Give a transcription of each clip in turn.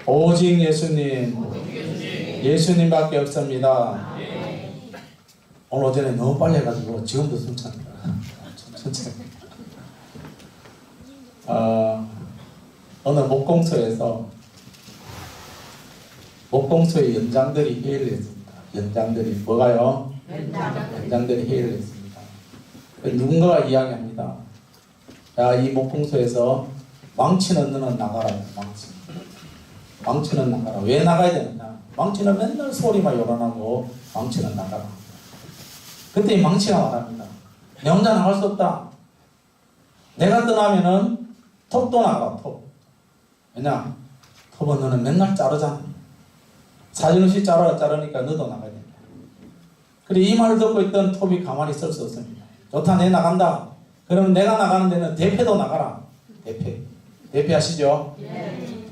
오직 예수님, 예수님밖에 없습니다. 오늘 오전에 너무 빨리 해가지고 지금도 숨찹니다. 천천히. 어느 목공소에서 목공소의 연장들이 회의를 했습니다. 연장들이 뭐가요? 연장들이 회의를 했습니다. 누군가가 이야기합니다. 야, 이 목공소에서 망치는 너는 나가라. 망치는 나가라. 왜 나가야 되느냐? 망치는 맨날 소리만 요란하고 망치는 나가라. 그때 이 망치가 말합니다. 내 혼자 나갈 수 없다. 내가 떠나면은 톱도 나가. 톱. 왜냐? 톱은 너는 맨날 자르잖아. 사진 없이 자르니까 너도 나가야 된다. 그래, 이 말을 듣고 있던 톱이 가만히 있을 수 없습니다. 좋다, 내 나간다. 그러면 내가 나가는 데는 대패도 나가라. 대패 아시죠? 예.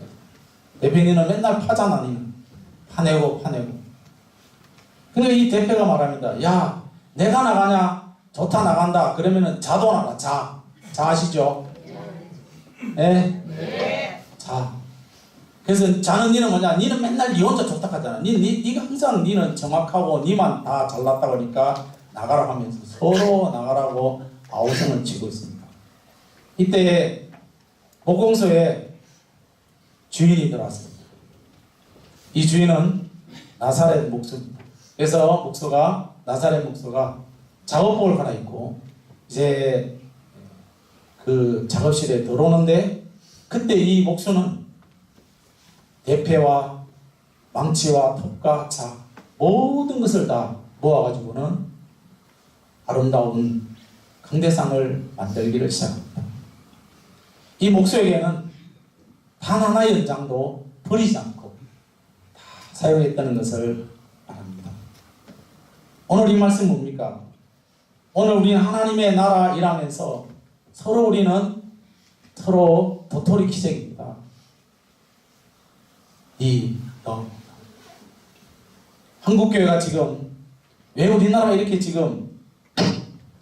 대패니는 맨날 파잖아. 니는 파내고. 근데 이 대패가 말합니다. 야, 내가 나가냐? 좋다, 나간다. 그러면은 자도 나가. 자 아시죠? 예? 네. 자. 그래서 자는 니는 뭐냐? 니는 맨날 니 혼자 좋다 하잖아. 니가 항상 니는 정확하고 니만 다 잘났다 그러니까 나가라 하면서 서로 나가라고 아우성을 치고 있습니다. 이때 목공소에 주인이 들어왔습니다. 이 주인은 나사렛 목수입니다. 그래서 나사렛 목수가 작업복을 갈아입고 이제 그 작업실에 들어오는데 그때 이 목수는 대패와 망치와 톱과 자 모든 것을 다 모아가지고는 아름다운 강대상을 만들기를 시작합니다. 이 목수에게는 단 하나의 연장도 버리지 않고 다 사용했다는 것을 말합니다. 오늘 이 말씀 뭡니까? 오늘 우리는 하나님의 나라 일하면서 우리는 서로 도토리 키재기입니다. 너. 한국교회가 지금 왜 우리나라가 이렇게 지금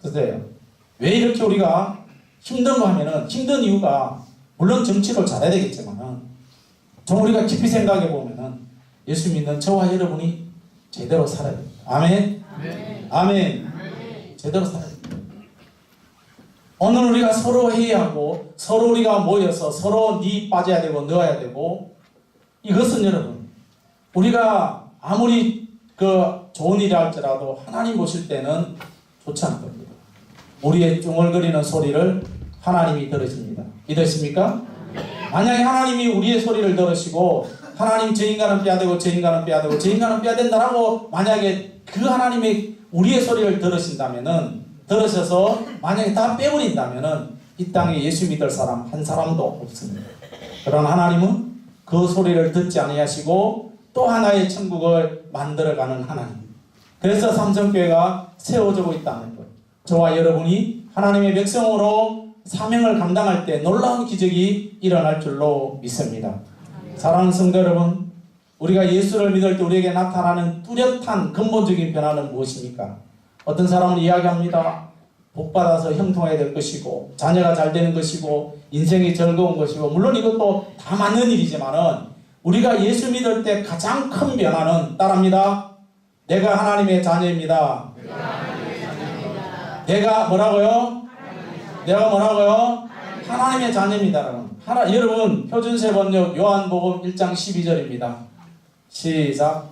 보세요. 왜 이렇게 우리가 힘든 거 하면은 힘든 이유가 물론 정치를 잘해야 되겠지만 좀 우리가 깊이 생각해 보면은 예수 믿는 저와 여러분이 제대로 살아야 됩니다. 아멘. 아멘. 제대로 살아야 됩니다. 오늘 우리가 서로 회의하고 서로 우리가 모여서 서로 니 빠져야 되고 넣어야 되고 이것은 여러분 우리가 아무리 좋은 일이 할지라도 하나님 보실 때는 좋지 않을 겁니다. 우리의 중얼거리는 소리를 하나님이 들으십니다. 믿으십니까? 만약에 하나님이 우리의 소리를 들으시고 하나님 저 인간은 빼야되고 저 인간은 빼야되고 저 인간은 빼야된다라고 만약에 그 하나님이 우리의 소리를 들으셔서 만약에 다 빼버린다면은 이 땅에 예수 믿을 사람 한 사람도 없습니다. 그러나 하나님은 그 소리를 듣지 아니하시고 또 하나의 천국을 만들어가는 하나님. 그래서 삼성교회가 세워지고 있다는 것. 저와 여러분이 하나님의 백성으로 사명을 감당할 때 놀라운 기적이 일어날 줄로 믿습니다. 사랑하는 성도 여러분, 우리가 예수를 믿을 때 우리에게 나타나는 뚜렷한 근본적인 변화는 무엇입니까? 어떤 사람은 이야기합니다. 복받아서 형통해야 될 것이고 자녀가 잘 되는 것이고 인생이 즐거운 것이고 물론 이것도 다 맞는 일이지만은 우리가 예수 믿을 때 가장 큰 변화는 따라합니다. 내가 하나님의 자녀입니다. 내가 뭐라고요? 내가 뭐라고요? 하나님의 자녀입니다. 여러분 표준세 번역 요한복음 1장 12절입니다. 시작.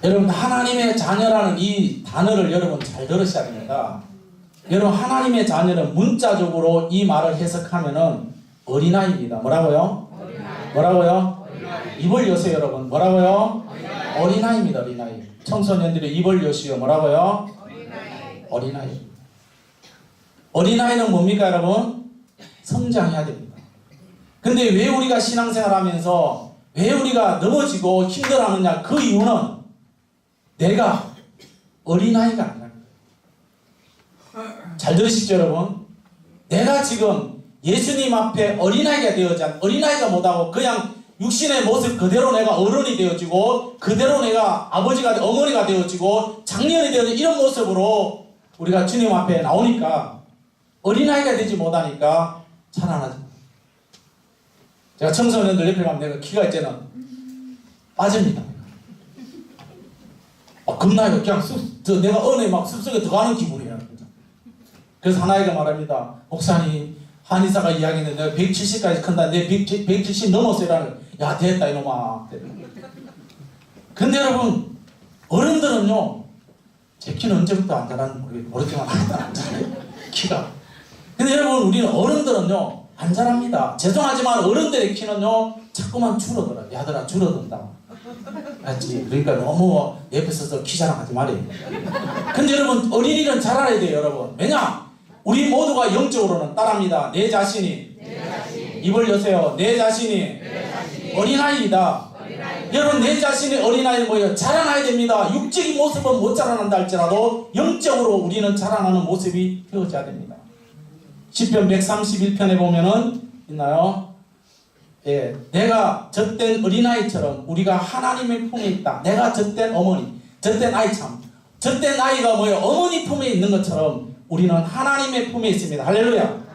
여러분 하나님의 자녀라는 이 단어를 여러분 잘 들으셔야 됩니다. 여러분 하나님의 자녀는 문자적으로 이 말을 해석하면은 어린아이입니다. 뭐라고요? 뭐라고요? 입을 여세요 여러분. 뭐라고요? 어린아이입니다. 어린아이. 청소년들이 입을 여시요. 뭐라고요? 어린아이. 어린아이는 뭡니까 여러분? 성장해야 됩니다. 근데 왜 우리가 신앙생활 하면서 왜 우리가 넘어지고 힘들어하느냐? 그 이유는 내가 어린아이가 아니라 잘 들으시죠 여러분? 내가 지금 예수님 앞에 어린아이가 되어지 않 어린아이가 못하고 그냥 육신의 모습 그대로 내가 어른이 되어지고 그대로 내가 아버지가 어머니가 되어지고 장년이 되어지고 이런 모습으로 우리가 주님 앞에 나오니까 어린아이가 되지 못하니까 자라나지. 제가 청소년들 옆에 가면 내가 키가 있잖아. 빠집니다. 겁나요. 그냥 내가 은에 막 숲속에 들어가는 기분이에요. 그래서 하나이가 말합니다. 목사님, 한의사가 이야기했는데 내가 170까지 큰다. 내 170 넘었어요. 야, 됐다 이놈아. 근데 여러분, 어른들은요, 제 키는 언제부터 안 자라는지 모르겠지만 안 자라요. 키가. 근데 여러분, 우리는 어른들은요, 안 자랍니다. 죄송하지만 어른들의 키는요, 자꾸만 줄어들어요. 야들아, 줄어든다. 알지? 그러니까 너무 옆에 서서 키 자랑하지 말아요. 근데 여러분, 어린이는 자라야 돼요, 여러분. 왜냐? 우리 모두가 영적으로는 따라합니다. 내 자신이. 입을 여세요. 내 자신이. 어린아이이다. 여러분, 내 자신이 어린아이는 뭐예요? 자라나야 됩니다. 육적인 모습은 못 자라난다 할지라도 영적으로 우리는 자라나는 모습이 되어져야 됩니다. 시편 131편에 보면은 있나요? 예, 내가 젖된 어린아이처럼 우리가 하나님의 품에 있다. 내가 젖된 어머니, 젖된 아이 참. 젖된 아이가 뭐예요? 어머니 품에 있는 것처럼 우리는 하나님의 품에 있습니다. 할렐루야.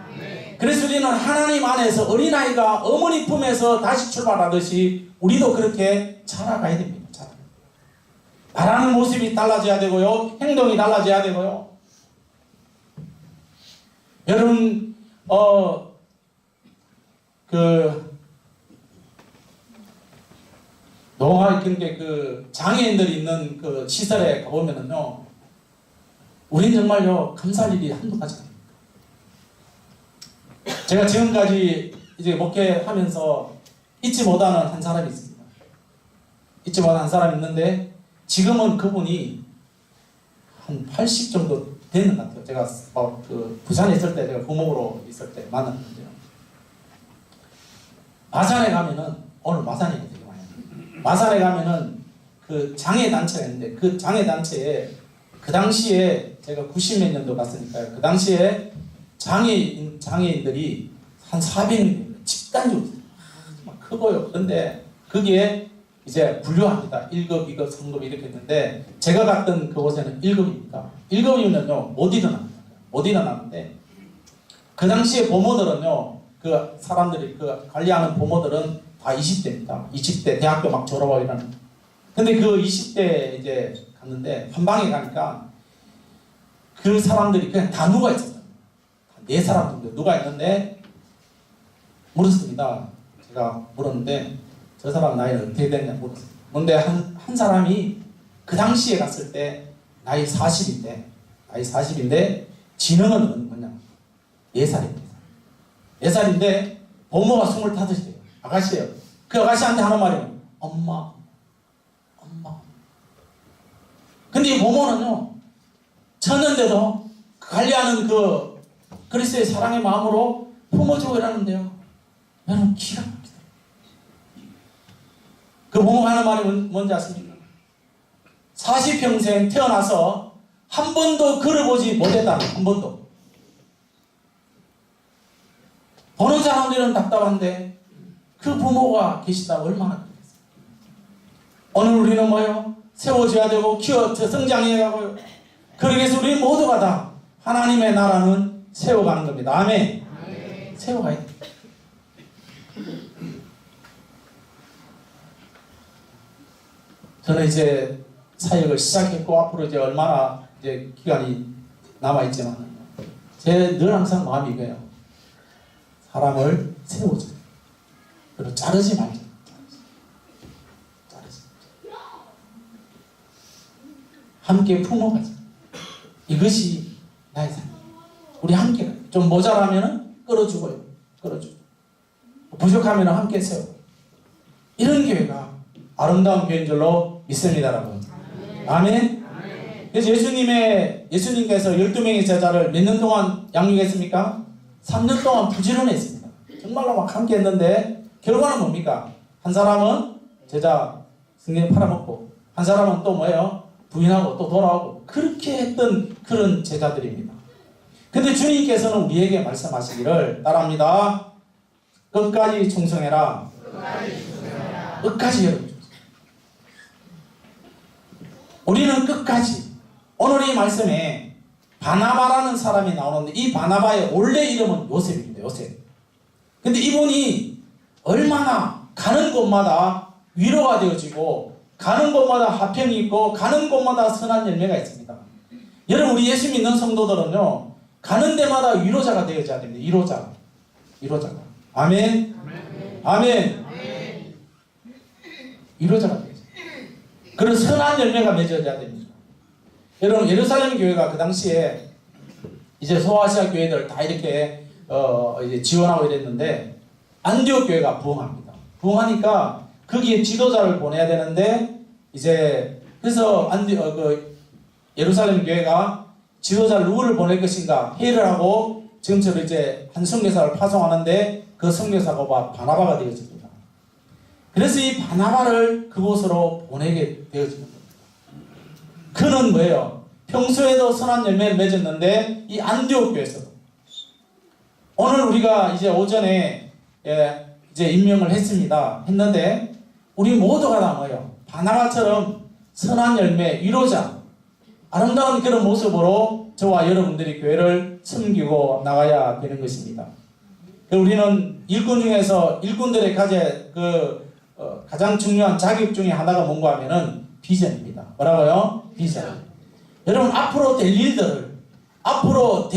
그래서 우리는 하나님 안에서 어린아이가 어머니 품에서 다시 출발하듯이 우리도 그렇게 자라가야 됩니다. 말하는 모습이 달라져야 되고요. 행동이 달라져야 되고요. 여러분, 농활 경계 장애인들이 있는 그 시설에 가보면은요, 우린 정말요, 감사할 일이 한두 가지가 아닙니다. 제가 지금까지 이제 목회하면서 잊지 못하는 한 사람이 있습니다. 잊지 못하는 한 사람이 있는데, 지금은 그분이 한 80 정도 되는 것 같아요. 제가 부산에 있을 때, 제가 부목으로 있을 때 만났는데요. 마산에 가면은, 오늘 마산에 되게 많이 마산에 가면은 그 장애단체가 있는데, 그 장애단체에 그 당시에 제가 90몇 년도 갔으니까요. 그 당시에 장애인들이 한 400명 집단적으로 막 크고요. 그런데 그게 이제 분류합니다. 1급, 2급, 3급 이렇게 했는데, 제가 갔던 그곳에는 1급입니다. 1급이면요 못 일어납니다. 못 일어나는데, 그 당시에 보모들은요, 그 사람들이 그 관리하는 보모들은 다 20대입니다. 20대 대학교 막 졸업하고 이러는. 근데 그 20대 이제 갔는데, 한 방에 가니까 그 사람들이 그냥 다 누가 있었어요. 4사람 정도 누가 있는데, 물었습니다. 제가 물었는데, 저 사람 나이는 어떻게 됐냐 물었어요. 근데 한 사람이 그 당시에 갔을 때 나이 40인데 지능은 뭐냐? 4살입니다. 4살인데 부모가 25이에요. 아가씨예요. 그 아가씨한테 하는 말이 엄마. 근데 이 부모는요, 쳤는데도 관리하는 그 그리스도의 사랑의 마음으로 품어주고 이러는데요. 여러분, 기가 막히다. 그 부모가 하는 말이 뭔지 아십니까? 40평생 태어나서 한 번도 걸어보지 못했다는, 한 번도. 보는 사람들은 답답한데 그 부모가 계시다 얼마나 그랬어요. 오늘 우리는 뭐예요? 세워져야 되고 성장해야 하고요. 그러기 위해서 우리 모두가 다 하나님의 나라는 세워가는 겁니다. 아멘. 세워가야 돼. 저는 이제 사역을 시작했고 앞으로 이제 얼마나 이제 기간이 남아있지만 제 늘 항상 마음이 이거예요. 사람을 세우자. 그리고 자르지 말자. 함께 품어가자. 이것이 나의 삶. 우리 함께 좀 모자라면은 끌어주고요. 끌어주고. 부족하면 함께 세우고. 이런 교회가 아름다운 교회인 줄로 믿습니다, 여러분. 아멘. 그래서 예수님께서 12명의 제자를 몇 년 동안 양육했습니까? 3년 동안 부지런했습니다. 정말로 막 함께 했는데, 결과는 뭡니까? 한 사람은 제자 승리에 팔아먹고, 한 사람은 또 뭐예요? 부인하고 또 돌아오고, 그렇게 했던 그런 제자들입니다. 근데 주님께서는 우리에게 말씀하시기를 따라합니다. 끝까지 충성해라. 끝까지 여러분. 우리는 끝까지 오늘 이 말씀에 바나바라는 사람이 나오는데 이 바나바의 원래 이름은 요셉입니다. 요셉. 근데 이분이 얼마나 가는 곳마다 위로가 되어지고 가는 곳마다 화평이 있고 가는 곳마다 선한 열매가 있습니다. 여러분 우리 예수 믿는 성도들은요 가는 데마다 위로자가 되어져야 됩니다. 위로자가. 아멘. 아멘. 위로자가 되어져야 됩니다. 그런 선한 열매가 맺어져야 됩니다. 여러분 예루살렘 교회가 그 당시에 이제 소아시아 교회들 다 이렇게 이제 지원하고 이랬는데 안디옥 교회가 부흥합니다. 부흥하니까 거기에 지도자를 보내야 되는데 이제 그래서 예루살렘 교회가 지도자를 누구를 보낼 것인가 회의를 하고 지금처럼 이제 한 선교사를 파송하는데 그 선교사가 바나바가 되어집니다. 그래서 이 바나바를 그곳으로 보내게 되어지는 겁니다. 그는 뭐예요? 평소에도 선한 열매를 맺었는데 이 안디옥 교회에서도 오늘 우리가 이제 오전에 이제 임명을 했는데 우리 모두가 다 뭐예요? 바나바처럼 선한 열매, 위로자, 아름다운 그런 모습으로 저와 여러분들이 교회를 섬기고 나가야 되는 것입니다. 우리는 일꾼 중에서 일꾼들의 가장 중요한 자격 중에 하나가 뭔가 하면은 비전입니다. 뭐라고요? 비전. 여러분 앞으로 될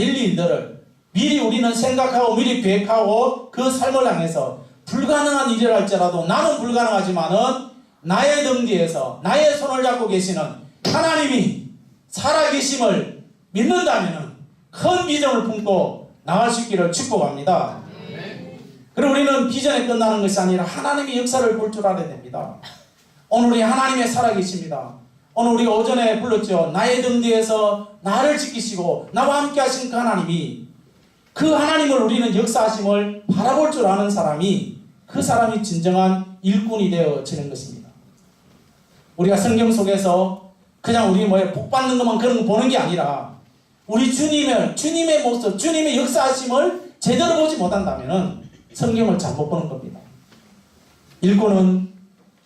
일들을 미리 우리는 생각하고 미리 계획하고 그 삶을 향해서 불가능한 일이라 할지라도 나는 불가능하지만은 나의 등 뒤에서 나의 손을 잡고 계시는 하나님이 살아계심을 믿는다면 큰 비전을 품고 나갈 수 있기를 축복합니다. 그리고 우리는 비전에 끝나는 것이 아니라 하나님의 역사를 볼 줄 알아야 됩니다. 오늘 우리 하나님의 살아계십니다. 오늘 우리가 오전에 불렀죠. 나의 등 뒤에서 나를 지키시고 나와 함께 하신 그 하나님이 그 하나님을 우리는 역사하심을 바라볼 줄 아는 사람이 그 사람이 진정한 일꾼이 되어지는 것입니다. 우리가 성경 속에서 그냥 우리 복 받는 것만 그런 거 보는 게 아니라 우리 주님의 모습, 주님의 역사하심을 제대로 보지 못한다면 성경을 잘못 보는 겁니다. 일꾼은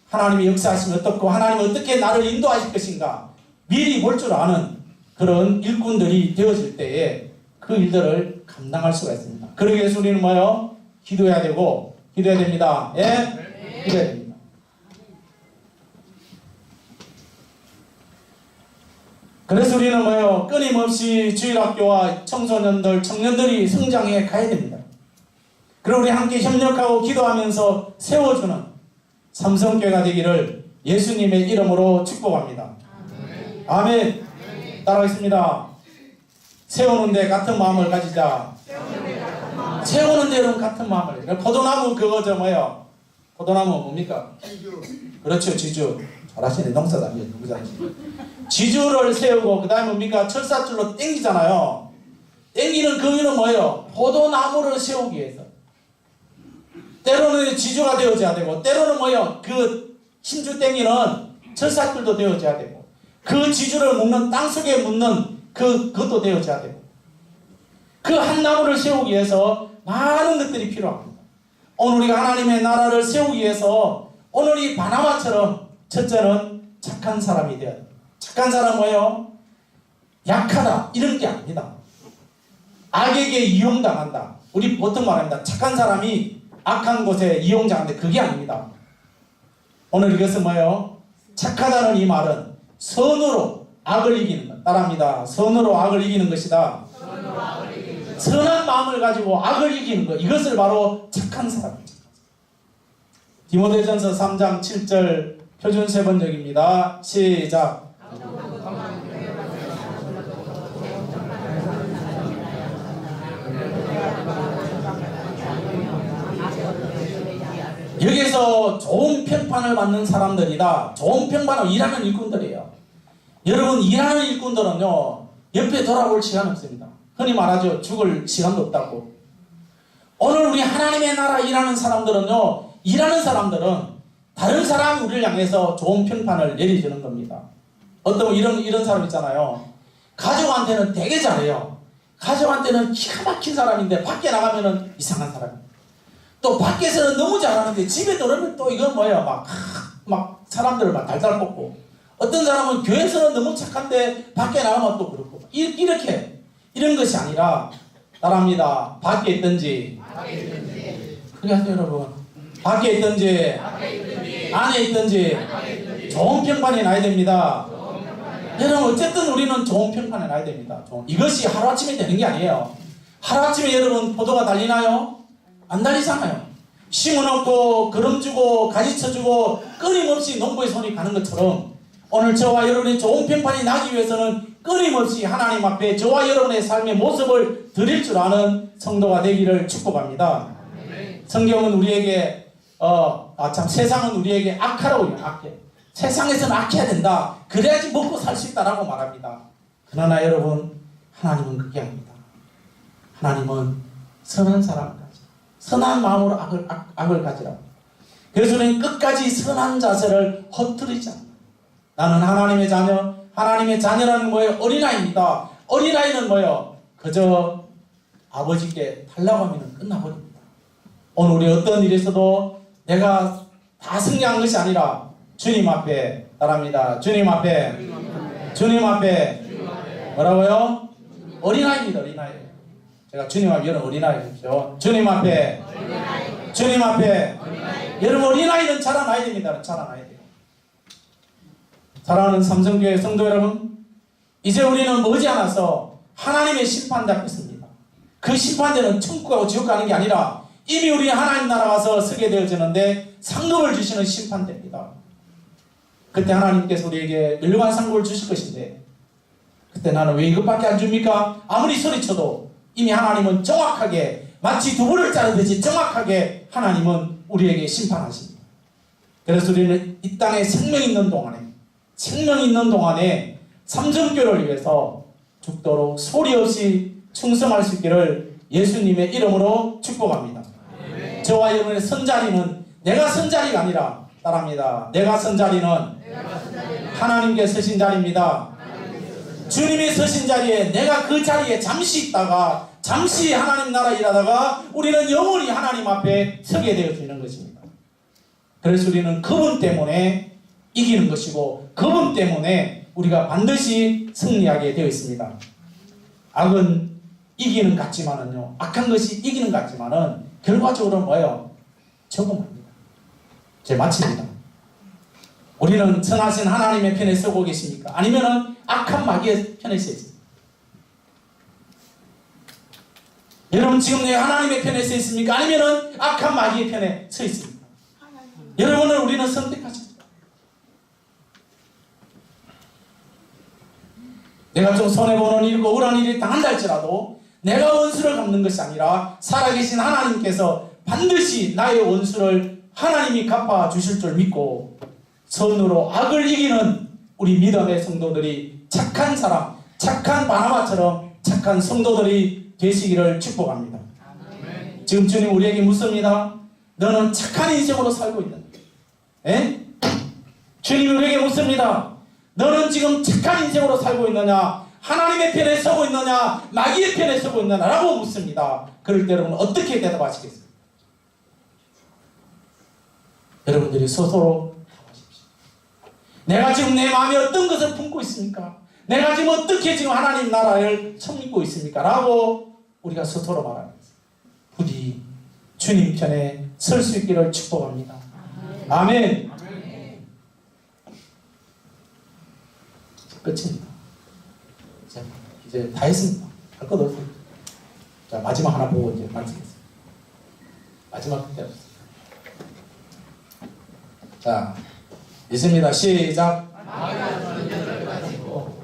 하나님의 역사하심이 어떻고 하나님이 어떻게 나를 인도하실 것인가 미리 볼 줄 아는 그런 일꾼들이 되어질 때에 그 일들을 감당할 수가 있습니다. 그러기 위해서 우리는 기도해야 됩니다. 예? 네. 기도해야 됩니다. 그래서 우리는 끊임없이 주일학교와 청년들이 성장해 가야 됩니다. 그리고 우리 함께 협력하고 기도하면서 세워주는 삼성교회가 되기를 예수님의 이름으로 축복합니다. 아멘. 따라하겠습니다. 세우는데 같은 마음을 가지자. 세우는 데는 같은 마음을. 포도나무 그거죠 포도나무 뭡니까? 지주. 그렇죠, 지주. 잘하시네. 농사도 아니에요. 누구 잘하시네. 지주를 세우고 그 다음에 뭡니까? 철사줄로 땡기잖아요. 땡기는 그 이유는 포도나무를 세우기 위해서. 때로는 지주가 되어져야 되고 때로는 그 힘줄 땡기는 철사줄도 되어져야 되고 그 지주를 묶는 땅속에 묻는 그것도 되어져야 되고 그 한 나무를 세우기 위해서 많은 것들이 필요합니다. 오늘 우리가 하나님의 나라를 세우기 위해서 오늘 이 바나바처럼 첫째는 착한 사람이 되어야 됩니다. 착한 사람은 약하다 이런 게 아닙니다. 악에게 이용당한다. 우리 보통 말합니다. 착한 사람이 악한 곳에 이용당하는데 그게 아닙니다. 오늘 이것은 착하다는 이 말은 선으로 악을 이기는 것. 따라합니다. 선으로 악을 이기는 것이다. 선한 마음을 가지고 악을 이기는 것. 이것을 바로 착한 사람입니다. 디모데전서 3장 7절 표준 세번역입니다. 시작. 여기서 좋은 평판을 받는 사람들이다. 좋은 평판을 일하는 일꾼들이에요. 여러분 일하는 일꾼들은요 옆에 돌아볼 시간 없습니다. 흔히 말하죠. 죽을 시간도 없다고. 오늘 우리 하나님의 나라 일하는 사람들은요 일하는 사람들은 다른 사람이 우리를 향해서 좋은 평판을 내려주는 겁니다. 어떤 이런 사람 있잖아요. 가족한테는 되게 잘해요. 가족한테는 기가 막힌 사람인데 밖에 나가면은 이상한 사람이에요. 또 밖에서는 너무 잘하는데 집에 들어오면 또 이건 막 사람들을 달달 볶고 어떤 사람은 교회에서는 너무 착한데 밖에 나가면 또 그렇고 이렇게 이런 것이 아니라 따라합니다. 밖에 있든지 그게 하세요 여러분. 밖에 있든지 안에 있든지 좋은 평판이 나야 됩니다. 여러분 어쨌든 우리는 좋은 평판이 나야 됩니다. 이것이 하루아침에 되는 게 아니에요. 하루아침에 여러분 포도가 달리나요? 안 달리잖아요. 심어놓고 거름주고 가지쳐주고 끊임없이 농부의 손이 가는 것처럼 오늘 저와 여러분의 좋은 평판이 나기 위해서는 끊임없이 하나님 앞에 저와 여러분의 삶의 모습을 드릴 줄 아는 성도가 되기를 축복합니다. 성경은 우리에게 세상은 우리에게 악하라고 해요. 악해. 세상에서는 악해야 된다. 그래야지 먹고 살 수 있다라고 말합니다. 그러나 여러분 하나님은 그게 아닙니다. 하나님은 선한 사람을 가지라. 선한 마음으로 악을 가지라고. 그래서 우리는 끝까지 선한 자세를 허투르지 않는다. 나는 하나님의 자녀. 하나님의 자녀라는 뭐예요? 어린아이입니다. 어린아이는 뭐예요? 그저 아버지께 달라고 하면 끝나버립니다. 오늘 우리 어떤 일에서도 내가 다 승리한 것이 아니라 주님 앞에 따라합니다. 주님 앞에 뭐라고요? 어린아이입니다. 어린아이. 제가 주님 앞에 여러분 어린아이죠. 주님 앞에 여러분 어린아이는 자라나야 됩니다. 자라나야 돼요. 사랑하는 삼성교회 성도 여러분, 이제 우리는 머지않아서 하나님의 심판 잡겠습니다. 그 심판대는 천국하고 지옥 가는 게 아니라 이미 우리 하나님 나라 와서 서게 되어지는데 상급을 주시는 심판대입니다. 그때 하나님께서 우리에게 멸류관 상급을 주실 것인데 그때 나는 왜 이것밖에 안 줍니까? 아무리 소리쳐도 이미 하나님은 정확하게 마치 두부를 자르듯이 정확하게 하나님은 우리에게 심판하십니다. 그래서 우리는 이 땅에 생명 있는 동안에 삼성교를 위해서 죽도록 소리 없이 충성할 수 있기를 예수님의 이름으로 축복합니다. 저와 여러분의 선자리는 내가 선자리가 아니라 따라합니다. 내가 선자리는 하나님께 서신 자리입니다. 주님이 서신 자리에 내가 그 자리에 잠시 있다가 잠시 하나님 나라 일하다가 우리는 영원히 하나님 앞에 서게 되어지는 것입니다. 그래서 우리는 그분 때문에 이기는 것이고 그분 때문에 우리가 반드시 승리하게 되어 있습니다. 악은 이기는 것 같지만은요, 악한 것이 이기는 것 같지만은 결과적으로 뭐예요? 적응합니다. 이제 마칩니다. 우리는 선하신 하나님의 편에 서고 계십니까? 아니면은 악한 마귀의 편에 서 있습니까? 여러분 지금 내 하나님의 편에 서 있습니까? 아니면은 악한 마귀의 편에 서 있습니까? 여러분은 우리는 선택하십니다. 내가 좀 손해보는 일이고 억울한 일이 당한다 할지라도 내가 원수를 갚는 것이 아니라 살아계신 하나님께서 반드시 나의 원수를 하나님이 갚아주실 줄 믿고 선으로 악을 이기는 우리 믿음의 성도들이 착한 사람, 착한 바나바처럼 착한 성도들이 되시기를 축복합니다. 지금 주님 우리에게 묻습니다. 너는 착한 인생으로 살고 있는가? 주님 우리에게 묻습니다. 너는 지금 착한 인생으로 살고 있느냐? 하나님의 편에 서고 있느냐? 마귀의 편에 서고 있느냐? 라고 묻습니다. 그럴 때 여러분 어떻게 대답하시겠습니까? 여러분들이 스스로 답하십시오. 내가 지금 내 마음에 어떤 것을 품고 있습니까? 내가 지금 어떻게 지금 하나님 나라를 섬기고 있습니까? 라고 우리가 스스로 말합니다. 부디 주님 편에 설 수 있기를 축복합니다. 아멘. 끝입니다. 이제 다 했습니다. 할 것 없습니다. 자, 마지막 하나 보고 이제 마치겠습니다. 마지막 그때 없습니다. 자, 있습니다. 시작.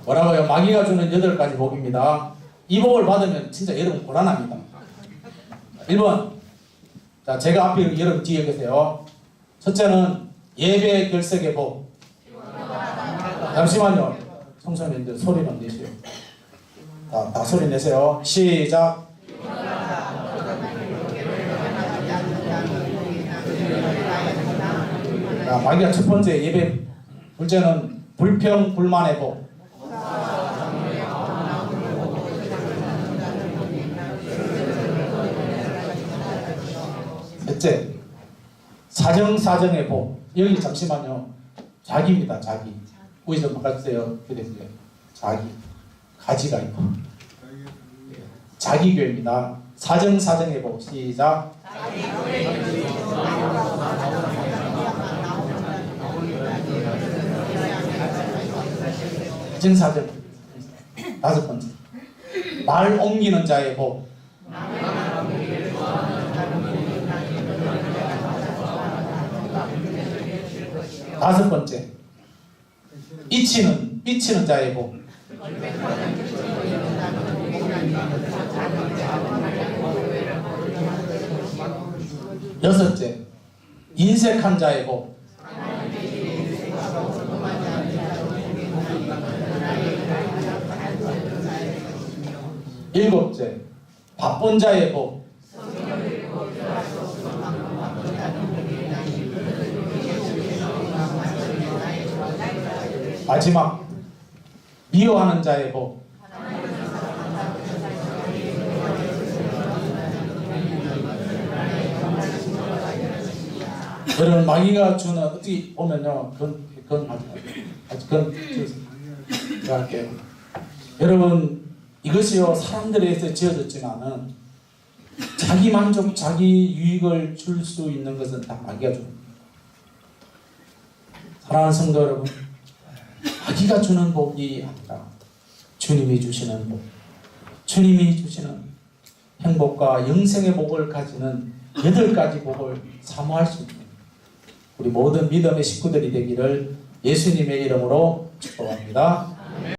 뭐라고요? 마귀가 주는 8가지 복입니다. 이 복을 받으면 진짜 여러분 고난합니다. 1번. 자, 제가 앞에 여러분 뒤에 계세요. 첫째는 예배 결석의 복. 잠시만요. 청소년들 소리는 내세요. 다 소리 내세요. 시작. 자, 마귀가 첫 번째 예배, 둘째는 불평 불만의 복. 셋째, 사정의 복. 여기 잠시만요. 자기입니다. 자기. 우리 좀 바꿔주세요. 자기. 가지가 있고. 자기교회입니다. 사정해보 시작. 사정. 다섯 번째. 말 옮기는 자의 복. 다섯 번째. 삐치는 자의 복. 여섯째. 인색한 자의 복. 일곱째. 바쁜 자의 복. 마지막. 미워하는 자의 복. 여러분, 마귀가 주는, 어떻게 보면요, 그건 제가 할게요. 여러분, 이것이요, 사람들에 의해서 지어졌지만은 자기 만족, 자기 유익을 줄 수 있는 것은 다 마귀가 줍니다. 사랑하는 성도 여러분, 마귀가 주는 복이 아니라 주님이 주시는 복, 주님이 주시는 행복과 영생의 복을 가지는 8가지 복을 사모할 수 있는 우리 모든 믿음의 식구들이 되기를 예수님의 이름으로 축복합니다.